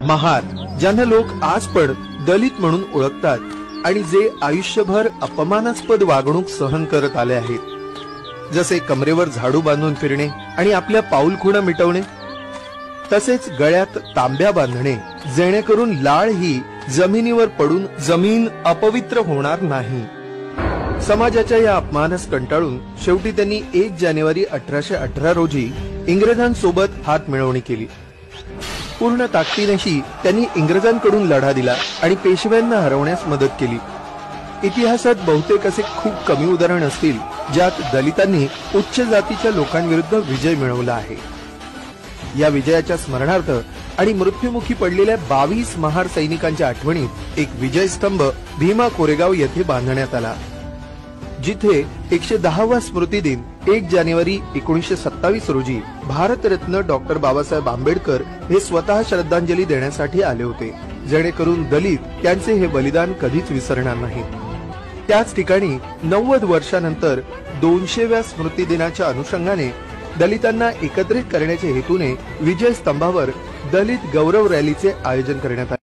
महार, ज्यांना लोक आज पण दलित म्हणून ओळखतात आणि जे आयुष्यभर अपमानास्पद वागणूक सहन करत आले आहेत, जसे कमरेवर झाडू बांधून फिरणे आणि आपल्या पाऊलखुणा मिटवणे, तसेच गळ्यात तांब्या बांधणे जेणेकरून लाळ ही जमिनीवर पडून जमीन अपवित्र होणार नाही. समाजाच्या या अपमानास कंटाळून शेवटी त्यांनी 1 जानेवारी 1818 रोजी इंग्रजांसोबत हात मिळवणी केली. पूर्ण ताकदीनेशी त्यांनी इंग्रजांकडून लढा दिला आणि पेशव्यांना हरवण्यास मदत केली. इतिहासात बहुतेक असे खूप कमी उदाहरण असतील ज्यात दलितांनी उच्च जातीच्या लोकांविरुद्ध विजय मिळवला आहे. या विजयाच्या स्मरणार्थ आणि मृत्युमुखी पडलेल्या 22 महार सैनिकांच्या आठवणीत एक विजयस्तंभ भीमा कोरेगाव येथे बांधण्यात आला, जिथे 110वा स्मृती दिन 1 जानेवारी 1927 रोजी भारतरत्न डॉक्टर बाबासाहेब आंबेडकर हे स्वतः श्रद्धांजली देण्यासाठी आले होते, जेणेकरून दलित त्यांचे हे बलिदान कधीच विसरणार नाहीत. त्याच ठिकाणी 90 वर्षानंतर 200व्या स्मृती दिनाच्या अनुषंगाने दलितांना एकत्रित करण्याच्या हेतूने विजय स्तंभावर दलित गौरव रॅलीचे आयोजन करण्यात आले.